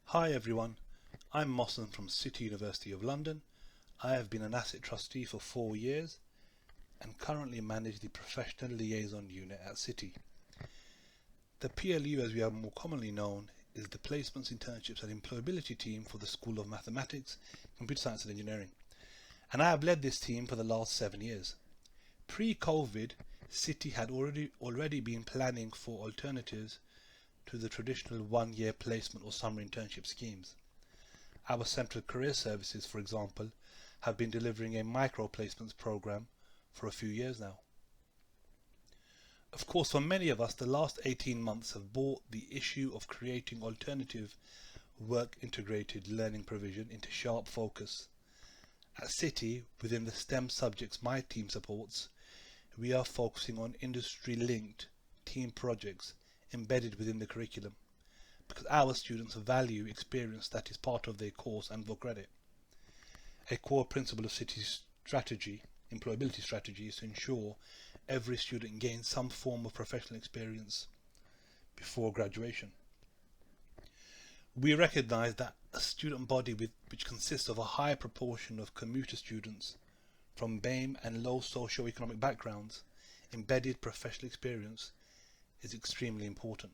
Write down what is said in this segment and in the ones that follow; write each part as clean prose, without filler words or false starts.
Hi everyone, I'm Mohsen from City University of London. I have been an asset trustee for 4 years and currently manage the Professional Liaison Unit at City. The PLU, as we are more commonly known, is the Placements, Internships and Employability team for the School of Mathematics, Computer Science and Engineering, and I have led this team for the last 7 years. Pre-COVID, City had already been planning for alternatives to the traditional 1-year placement or summer internship schemes. Our Central Career Services, for example, have been delivering a micro placements program for a few years now. Of course, for many of us, the last 18 months have brought the issue of creating alternative work integrated learning provision into sharp focus. At City, within the STEM subjects my team supports, we are focusing on industry-linked team projects embedded within the curriculum, because our students value experience that is part of their course and for credit. A core principle of City's employability strategy, is to ensure every student gains some form of professional experience before graduation. We recognise that a student body which consists of a high proportion of commuter students from BAME and low socio-economic backgrounds, embedded professional experience is extremely important.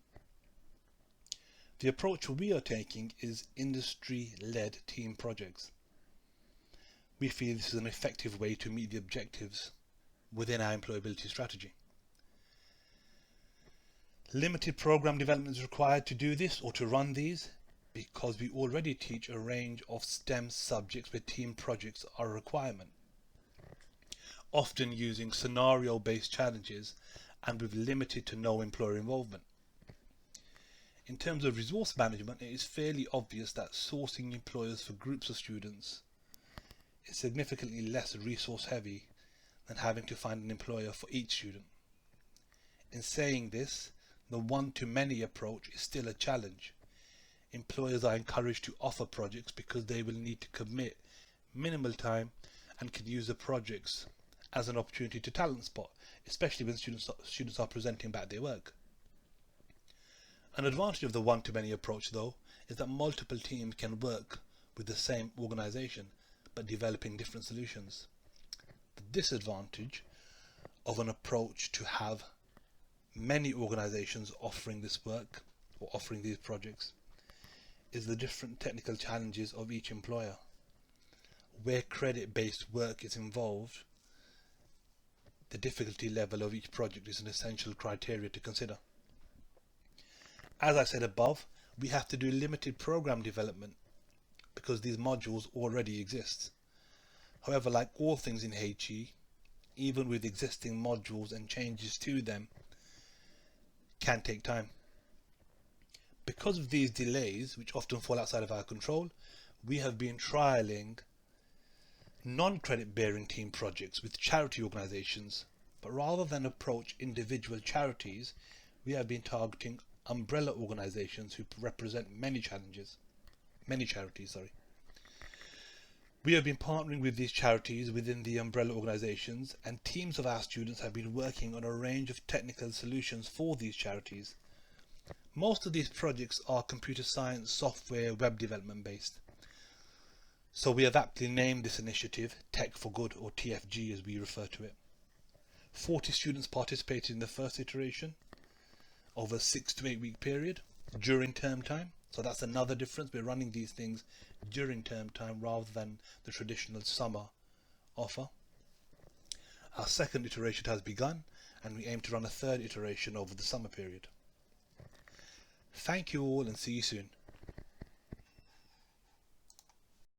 The approach we are taking is industry-led team projects. We feel this is an effective way to meet the objectives within our employability strategy. Limited program development is required to do this or to run these because we already teach a range of STEM subjects where team projects are a requirement, often using scenario-based challenges and with limited to no employer involvement. In terms of resource management, it is fairly obvious that sourcing employers for groups of students is significantly less resource heavy than having to find an employer for each student. In saying this, the one-to-many approach is still a challenge. Employers are encouraged to offer projects because they will need to commit minimal time and can use the projects as an opportunity to talent spot, especially when students are presenting back their work. An advantage of the one-to-many approach, though, is that multiple teams can work with the same organisation but developing different solutions. The disadvantage of an approach to have many organisations offering this work or offering these projects is the different technical challenges of each employer. Where credit-based work is involved, the difficulty level of each project is an essential criteria to consider. As I said above, we have to do limited program development because these modules already exist. However, like all things in HE, even with existing modules and changes to them can take time. Because of these delays, which often fall outside of our control, we have been trialling non-credit bearing team projects with charity organisations, but rather than approach individual charities, we have been targeting umbrella organisations who represent many charities. We have been partnering with these charities within the umbrella organisations, and teams of our students have been working on a range of technical solutions for these charities. Most of these projects are computer science, software, web development based. So we have aptly named this initiative Tech for Good, or TFG as we refer to it. 40 students participated in the first iteration over a 6 to 8 week period during term time. So that's another difference. We're running these things during term time rather than the traditional summer offer. Our second iteration has begun, and we aim to run a third iteration over the summer period. Thank you all and see you soon.